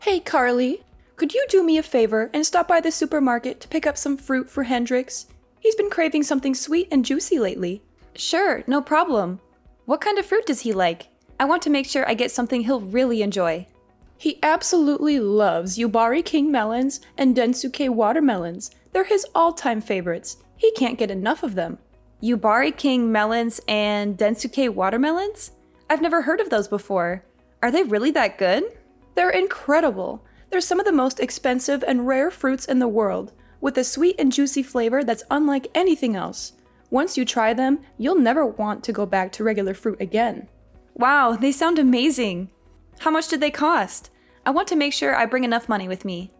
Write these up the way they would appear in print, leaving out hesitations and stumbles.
Hey, Carly, could you do me a favor and stop by the supermarket to pick up some fruit for Hendrix? He's been craving something sweet and juicy lately. Sure, no problem. What kind of fruit does he like? I want to make sure I get something he'll really enjoy. He absolutely loves Yubari King melons and Densuke watermelons. They're his all-time favorites. He can't get enough of them. Yubari King melons and Densuke watermelons? I've never heard of those before. Are they really that good? They're incredible. They're some of the most expensive and rare fruits in the world, with a sweet and juicy flavor that's unlike anything else. Once you try them, you'll never want to go back to regular fruit again. Wow, they sound amazing. How much did they cost? I want to make sure I bring enough money with me.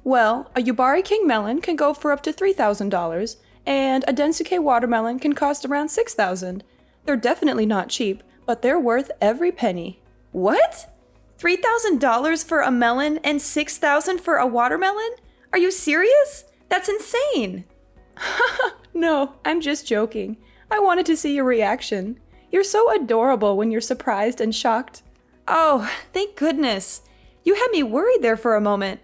Well, a Yubari King melon can go for up to $3,000, and a Densuke watermelon can cost around $6,000. They're definitely not cheap, but they're worth every penny. What? $3,000 for a melon and $6,000 for a watermelon? Are you serious? That's insane. No, I'm just joking. I wanted to see your reaction. You're so adorable when you're surprised and shocked. Oh, thank goodness. You had me worried there for a moment.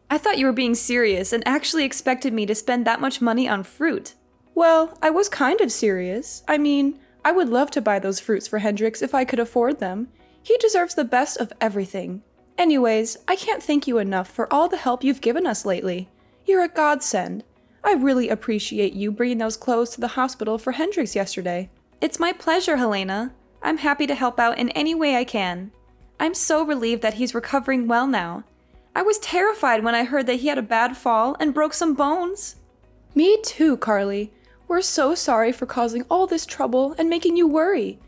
I thought you were being serious and actually expected me to spend that much money on fruit. Well, I was kind of serious. I mean, I would love to buy those fruits for Hendrix if I could afford them. He deserves the best of everything. Anyways, I can't thank you enough for all the help you've given us lately. You're a godsend. I really appreciate you bringing those clothes to the hospital for Hendrix yesterday. It's my pleasure, Helena. I'm happy to help out in any way I can. I'm so relieved that he's recovering well now. I was terrified when I heard that he had a bad fall and broke some bones. Me too, Carly. We're so sorry for causing all this trouble and making you worry.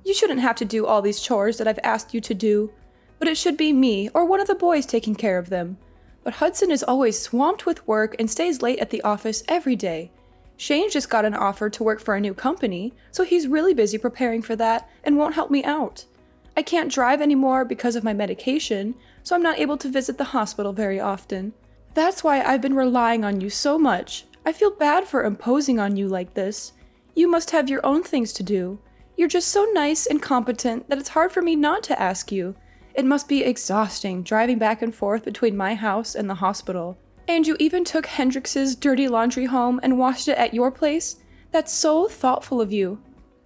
You shouldn't have to do all these chores that I've asked you to do, but it should be me or one of the boys taking care of them. But Hudson is always swamped with work and stays late at the office every day. Shane just got an offer to work for a new company, so he's really busy preparing for that and won't help me out. I can't drive anymore because of my medication, so I'm not able to visit the hospital very often. That's why I've been relying on you so much. I feel bad for imposing on you like this. You must have your own things to do. You're just so nice and competent that it's hard for me not to ask you. It must be exhausting driving back and forth between my house and the hospital. And you even took Hendrix's dirty laundry home and washed it at your place? That's so thoughtful of you.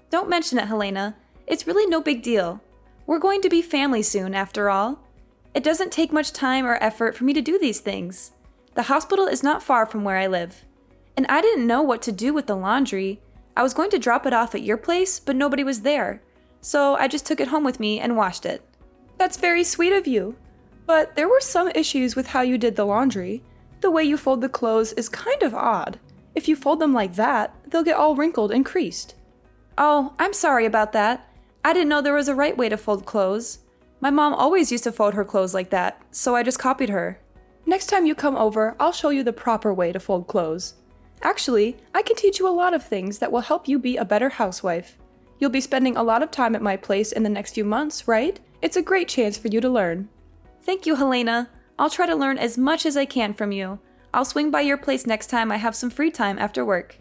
Don't mention it, Helena. It's really no big deal. We're going to be family soon, after all. It doesn't take much time or effort for me to do these things. The hospital is not far from where I live. And I didn't know what to do with the laundry. I was going to drop it off at your place, but nobody was there. So I just took it home with me and washed it. That's very sweet of you. But there were some issues with how you did the laundry. The way you fold the clothes is kind of odd. If you fold them like that, they'll get all wrinkled and creased. Oh, I'm sorry about that. I didn't know there was a right way to fold clothes. My mom always used to fold her clothes like that, so I just copied her. Next time you come over, I'll show you the proper way to fold clothes. Actually, I can teach you a lot of things that will help you be a better housewife. You'll be spending a lot of time at my place in the next few months, right? It's a great chance for you to learn. Thank you, Helena. I'll try to learn as much as I can from you. I'll swing by your place next time I have some free time after work.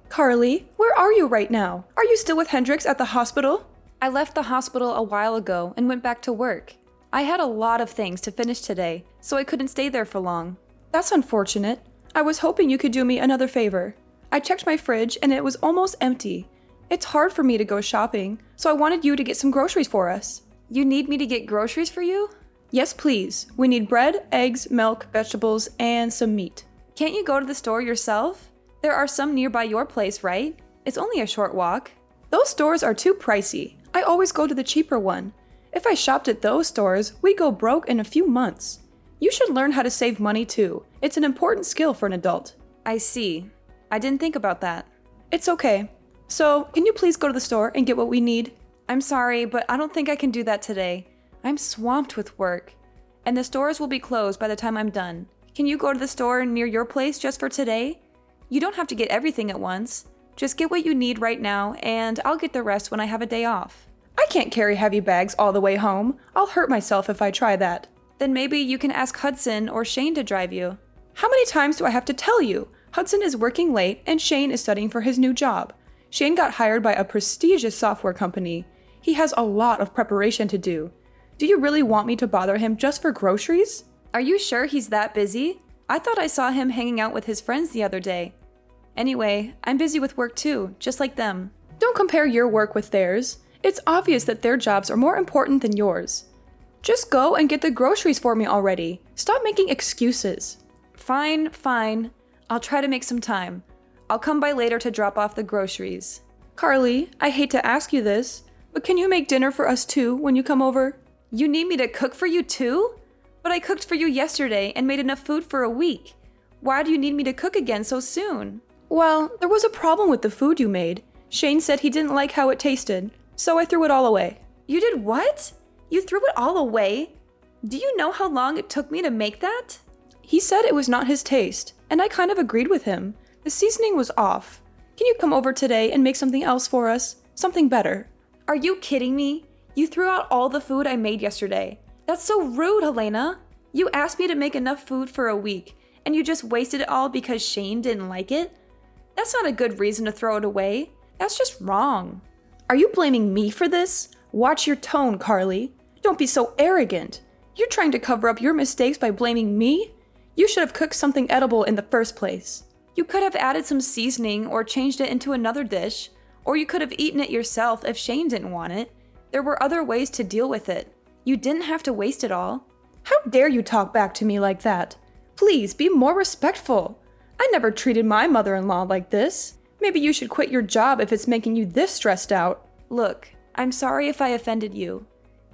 Carly, where are you right now? Are you still with Hendrix at the hospital? I left the hospital a while ago and went back to work. I had a lot of things to finish today, so I couldn't stay there for long. That's unfortunate. I was hoping you could do me another favor. I checked my fridge and it was almost empty. It's hard for me to go shopping, so I wanted you to get some groceries for us. You need me to get groceries for you? Yes, please. We need bread, eggs, milk, vegetables, and some meat. Can't you go to the store yourself? There are some nearby your place, right? It's only a short walk. Those stores are too pricey. I always go to the cheaper one. If I shopped at those stores, we'd go broke in a few months. You should learn how to save money too. It's an important skill for an adult. I see. I didn't think about that. It's okay. So, can you please go to the store and get what we need? I'm sorry, but I don't think I can do that today. I'm swamped with work, and the stores will be closed by the time I'm done. Can you go to the store near your place just for today? You don't have to get everything at once. Just get what you need right now, and I'll get the rest when I have a day off. I can't carry heavy bags all the way home. I'll hurt myself if I try that. Then maybe you can ask Hudson or Shane to drive you. How many times do I have to tell you? Hudson is working late and Shane is studying for his new job. Shane got hired by a prestigious software company. He has a lot of preparation to do. Do you really want me to bother him just for groceries? Are you sure he's that busy? I thought I saw him hanging out with his friends the other day. Anyway, I'm busy with work too, just like them. Don't compare your work with theirs. It's obvious that their jobs are more important than yours. Just go and get the groceries for me already. Stop making excuses. Fine. I'll try to make some time. I'll come by later to drop off the groceries. Carly, I hate to ask you this, but can you make dinner for us too when you come over? You need me to cook for you too? But I cooked for you yesterday and made enough food for a week. Why do you need me to cook again so soon? Well, there was a problem with the food you made. Shane said he didn't like how it tasted, so I threw it all away. You did what? You threw it all away? Do you know how long it took me to make that? He said it was not his taste, and I kind of agreed with him. The seasoning was off. Can you come over today and make something else for us? Something better. Are you kidding me? You threw out all the food I made yesterday. That's so rude, Helena. You asked me to make enough food for a week, and you just wasted it all because Shane didn't like it? That's not a good reason to throw it away. That's just wrong. Are you blaming me for this? Watch your tone, Carly. Don't be so arrogant. You're trying to cover up your mistakes by blaming me? You should have cooked something edible in the first place. You could have added some seasoning or changed it into another dish, or you could have eaten it yourself if Shane didn't want it. There were other ways to deal with it. You didn't have to waste it all. How dare you talk back to me like that? Please be more respectful. I never treated my mother-in-law like this. Maybe you should quit your job if it's making you this stressed out. Look, I'm sorry if I offended you.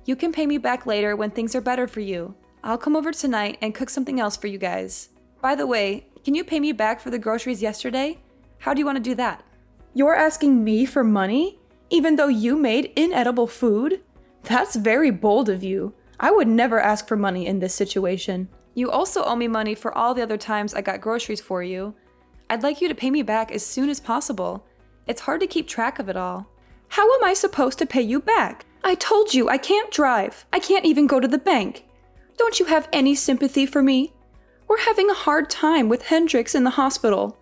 You can pay me back later when things are better for you. I'll come over tonight and cook something else for you guys. By the way, can you pay me back for the groceries yesterday? How do you want to do that? You're asking me for money, even though you made inedible food? That's very bold of you. I would never ask for money in this situation. You also owe me money for all the other times I got groceries for you. I'd like you to pay me back as soon as possible. It's hard to keep track of it all. How am I supposed to pay you back? I told you I can't drive. I can't even go to the bank. Don't you have any sympathy for me? We're having a hard time with Hendrix in the hospital.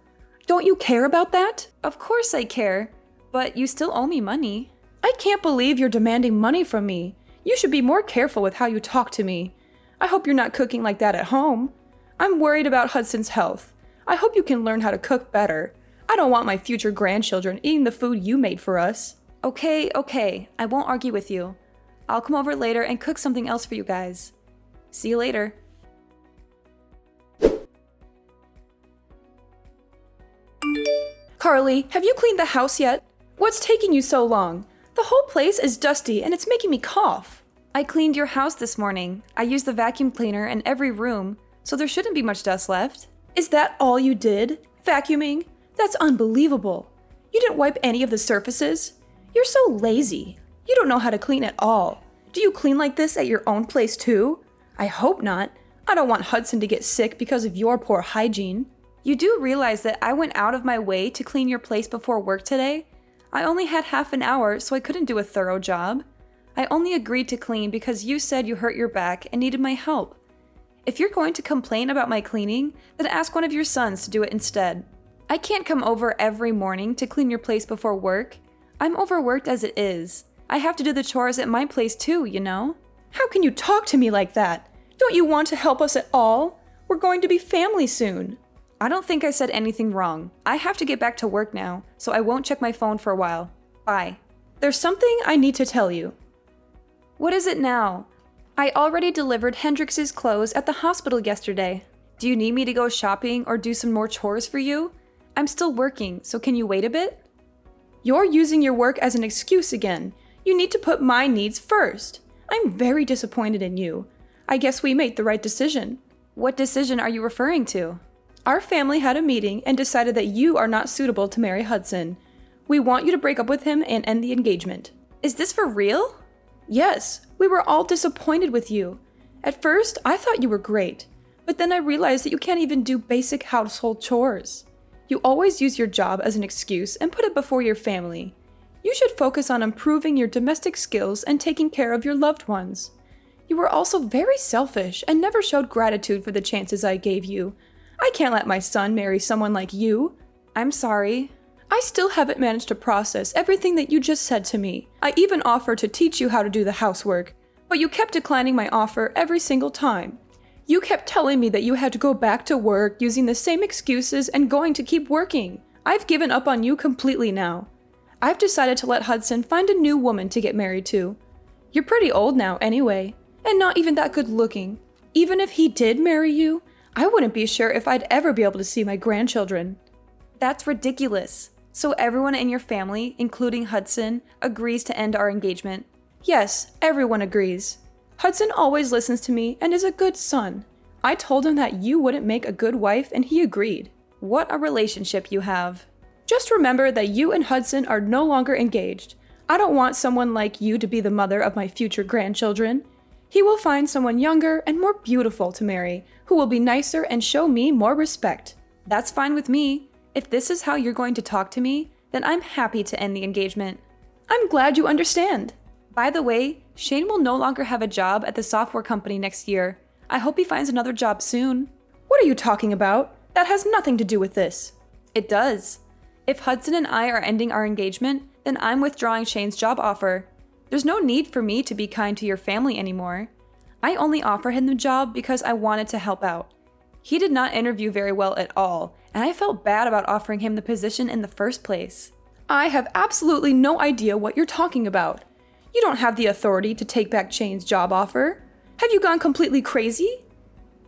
Don't you care about that? Of course I care, but you still owe me money. I can't believe you're demanding money from me. You should be more careful with how you talk to me. I hope you're not cooking like that at home. I'm worried about Hudson's health. I hope you can learn how to cook better. I don't want my future grandchildren eating the food you made for us. Okay, I won't argue with you. I'll come over later and cook something else for you guys. See you later. Carly, have you cleaned the house yet? What's taking you so long? The whole place is dusty and it's making me cough. I cleaned your house this morning. I used the vacuum cleaner in every room, so there shouldn't be much dust left. Is that all you did? Vacuuming? That's unbelievable. You didn't wipe any of the surfaces? You're so lazy. You don't know how to clean at all. Do you clean like this at your own place too? I hope not. I don't want Hudson to get sick because of your poor hygiene. You do realize that I went out of my way to clean your place before work today? I only had half an hour, so I couldn't do a thorough job. I only agreed to clean because you said you hurt your back and needed my help. If you're going to complain about my cleaning, then ask one of your sons to do it instead. I can't come over every morning to clean your place before work. I'm overworked as it is. I have to do the chores at my place too, you know? How can you talk to me like that? Don't you want to help us at all? We're going to be family soon. I don't think I said anything wrong. I have to get back to work now, so I won't check my phone for a while. Bye. There's something I need to tell you. What is it now? I already delivered Hendrix's clothes at the hospital yesterday. Do you need me to go shopping or do some more chores for you? I'm still working, so can you wait a bit? You're using your work as an excuse again. You need to put my needs first. I'm very disappointed in you. I guess we made the right decision. What decision are you referring to? Our family had a meeting and decided that you are not suitable to marry Hudson. We want you to break up with him and end the engagement. Is this for real? Yes, we were all disappointed with you. At first, I thought you were great, but then I realized that you can't even do basic household chores. You always use your job as an excuse and put it before your family. You should focus on improving your domestic skills and taking care of your loved ones. You were also very selfish and never showed gratitude for the chances I gave you. I can't let my son marry someone like you. I'm sorry. I still haven't managed to process everything that you just said to me. I even offered to teach you how to do the housework, but you kept declining my offer every single time. You kept telling me that you had to go back to work using the same excuses and going to keep working. I've given up on you completely now. I've decided to let Hudson find a new woman to get married to. You're pretty old now anyway, and not even that good looking. Even if he did marry you, I wouldn't be sure if I'd ever be able to see my grandchildren. That's ridiculous. So everyone in your family, including Hudson, agrees to end our engagement? Yes, everyone agrees. Hudson always listens to me and is a good son. I told him that you wouldn't make a good wife and he agreed. What a relationship you have. Just remember that you and Hudson are no longer engaged. I don't want someone like you to be the mother of my future grandchildren. He will find someone younger and more beautiful to marry, who will be nicer and show me more respect. That's fine with me. If this is how you're going to talk to me, then I'm happy to end the engagement. I'm glad you understand. By the way, Shane will no longer have a job at the software company next year. I hope he finds another job soon. What are you talking about? That has nothing to do with this. It does. If Hudson and I are ending our engagement, then I'm withdrawing Shane's job offer. There's no need for me to be kind to your family anymore. I only offered him the job because I wanted to help out. He did not interview very well at all, and I felt bad about offering him the position in the first place. I have absolutely no idea what you're talking about. You don't have the authority to take back Shane's job offer. Have you gone completely crazy?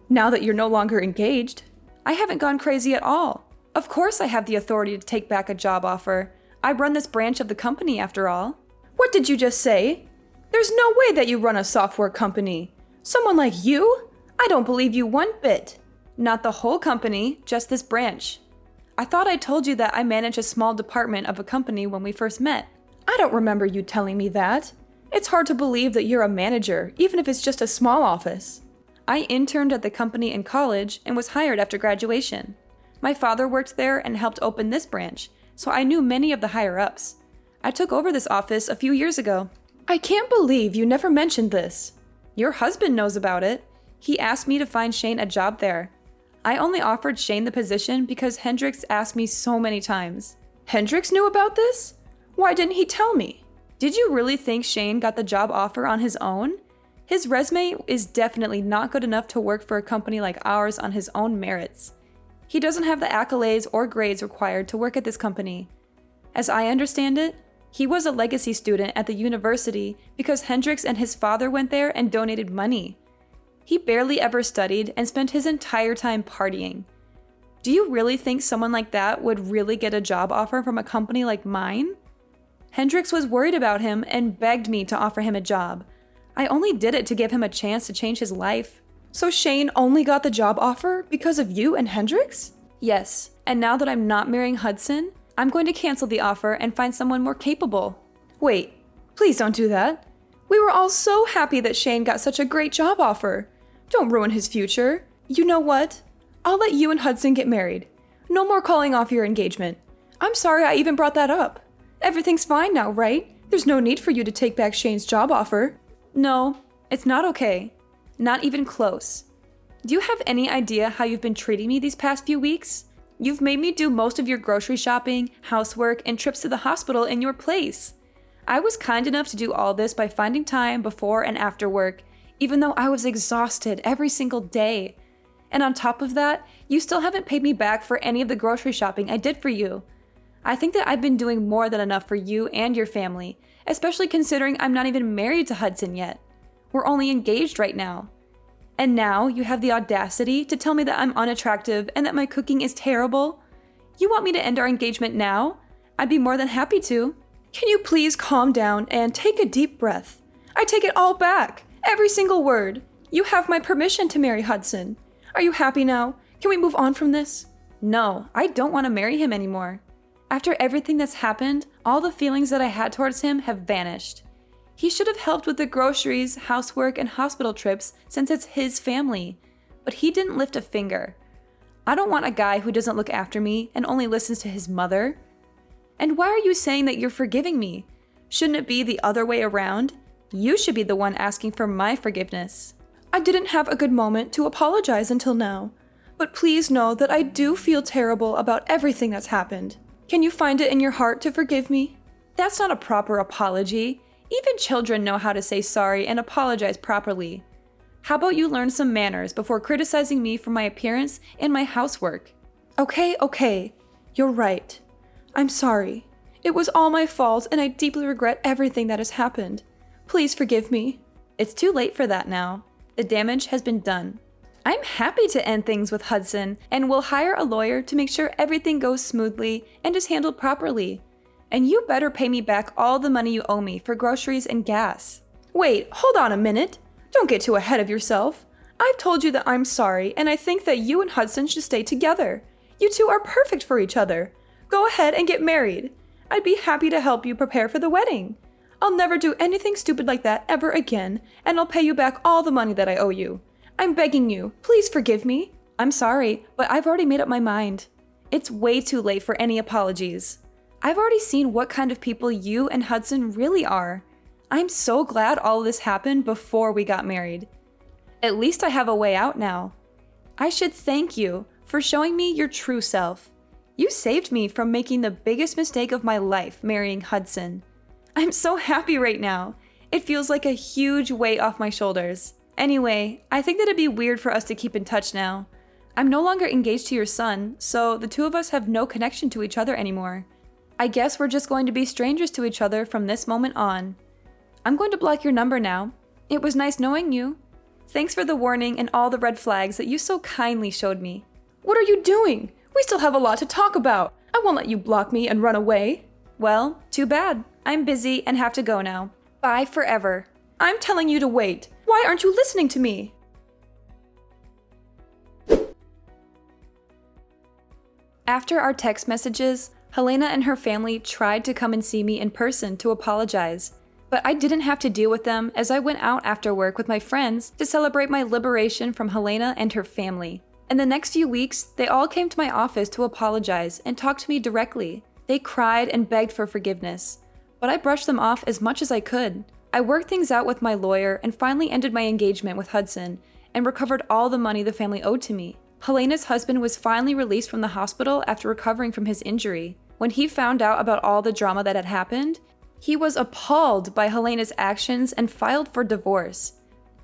Now that you're no longer engaged. I haven't gone crazy at all. Of course I have the authority to take back a job offer. I run this branch of the company after all. What did you just say? There's no way that you run a software company. Someone like you? I don't believe you one bit. Not the whole company, just this branch. I thought I told you that I manage a small department of a company when we first met. I don't remember you telling me that. It's hard to believe that you're a manager, even if it's just a small office. I interned at the company in college and was hired after graduation. My father worked there and helped open this branch, so I knew many of the higher-ups. I took over this office a few years ago. I can't believe you never mentioned this. Your husband knows about it. He asked me to find Shane a job there. I only offered Shane the position because Hendrix asked me so many times. Hendrix knew about this? Why didn't he tell me? Did you really think Shane got the job offer on his own? His resume is definitely not good enough to work for a company like ours on his own merits. He doesn't have the accolades or grades required to work at this company. As I understand it, he was a legacy student at the university because Hendrix and his father went there and donated money. He barely ever studied and spent his entire time partying. Do you really think someone like that would really get a job offer from a company like mine? Hendrix was worried about him and begged me to offer him a job. I only did it to give him a chance to change his life. So Shane only got the job offer because of you and Hendrix? Yes, and now that I'm not marrying Hudson, I'm going to cancel the offer and find someone more capable. Wait, please don't do that. We were all so happy that Shane got such a great job offer. Don't ruin his future. You know what? I'll let you and Hudson get married. No more calling off your engagement. I'm sorry I even brought that up. Everything's fine now, right? There's no need for you to take back Shane's job offer. No, it's not okay. Not even close. Do you have any idea how you've been treating me these past few weeks? You've made me do most of your grocery shopping, housework, and trips to the hospital in your place. I was kind enough to do all this by finding time before and after work, even though I was exhausted every single day. And on top of that, you still haven't paid me back for any of the grocery shopping I did for you. I think that I've been doing more than enough for you and your family, especially considering I'm not even married to Hudson yet. We're only engaged right now. And now you have the audacity to tell me that I'm unattractive and that my cooking is terrible? You want me to end our engagement now? I'd be more than happy to. Can you please calm down and take a deep breath? I take it all back. Every single word. You have my permission to marry Hudson. Are you happy now? Can we move on from this? No, I don't want to marry him anymore. After everything that's happened, all the feelings that I had towards him have vanished. He should have helped with the groceries, housework, and hospital trips since it's his family, but he didn't lift a finger. I don't want a guy who doesn't look after me and only listens to his mother. And why are you saying that you're forgiving me? Shouldn't it be the other way around? You should be the one asking for my forgiveness. I didn't have a good moment to apologize until now, but please know that I do feel terrible about everything that's happened. Can you find it in your heart to forgive me? That's not a proper apology. Even children know how to say sorry and apologize properly. How about you learn some manners before criticizing me for my appearance and my housework? Okay. You're right. I'm sorry. It was all my fault, and I deeply regret everything that has happened. Please forgive me. It's too late for that now. The damage has been done. I'm happy to end things with Hudson, and will hire a lawyer to make sure everything goes smoothly and is handled properly. And you better pay me back all the money you owe me for groceries and gas. Wait, hold on a minute. Don't get too ahead of yourself. I've told you that I'm sorry, and I think that you and Hudson should stay together. You two are perfect for each other. Go ahead and get married. I'd be happy to help you prepare for the wedding. I'll never do anything stupid like that ever again, and I'll pay you back all the money that I owe you. I'm begging you, please forgive me. I'm sorry, but I've already made up my mind. It's way too late for any apologies. I've already seen what kind of people you and Hudson really are. I'm so glad all of this happened before we got married. At least I have a way out now. I should thank you for showing me your true self. You saved me from making the biggest mistake of my life, marrying Hudson. I'm so happy right now. It feels like a huge weight off my shoulders. Anyway, I think that it'd be weird for us to keep in touch now. I'm no longer engaged to your son, so the two of us have no connection to each other anymore. I guess we're just going to be strangers to each other from this moment on. I'm going to block your number now. It was nice knowing you. Thanks for the warning and all the red flags that you so kindly showed me. What are you doing? We still have a lot to talk about. I won't let you block me and run away. Well, too bad. I'm busy and have to go now. Bye forever. I'm telling you to wait. Why aren't you listening to me? After our text messages, Helena and her family tried to come and see me in person to apologize, but I didn't have to deal with them as I went out after work with my friends to celebrate my liberation from Helena and her family. In the next few weeks, they all came to my office to apologize and talk to me directly. They cried and begged for forgiveness, but I brushed them off as much as I could. I worked things out with my lawyer and finally ended my engagement with Hudson and recovered all the money the family owed to me. Helena's husband was finally released from the hospital after recovering from his injury. When he found out about all the drama that had happened, he was appalled by Helena's actions and filed for divorce.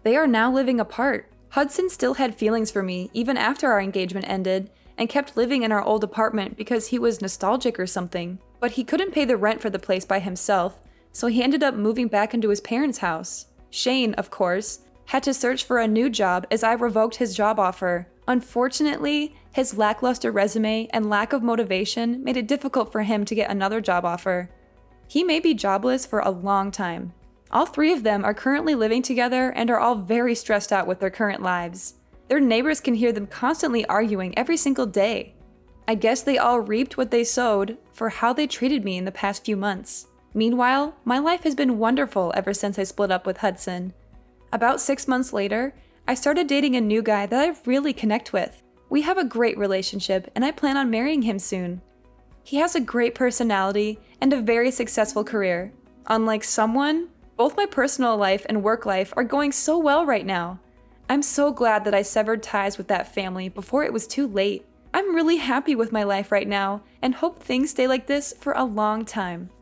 They are now living apart. Hudson still had feelings for me even after our engagement ended and kept living in our old apartment because he was nostalgic or something. But he couldn't pay the rent for the place by himself, so he ended up moving back into his parents' house. Shane, of course, had to search for a new job as I revoked his job offer. Unfortunately, his lackluster resume and lack of motivation made it difficult for him to get another job offer. He may be jobless for a long time. All three of them are currently living together and are all very stressed out with their current lives. Their neighbors can hear them constantly arguing every single day. I guess they all reaped what they sowed for how they treated me in the past few months. Meanwhile, my life has been wonderful ever since I split up with Hudson. About 6 months later, I started dating a new guy that I really connect with. We have a great relationship, and I plan on marrying him soon. He has a great personality and a very successful career. Unlike someone, both my personal life and work life are going so well right now. I'm so glad that I severed ties with that family before it was too late. I'm really happy with my life right now and hope things stay like this for a long time.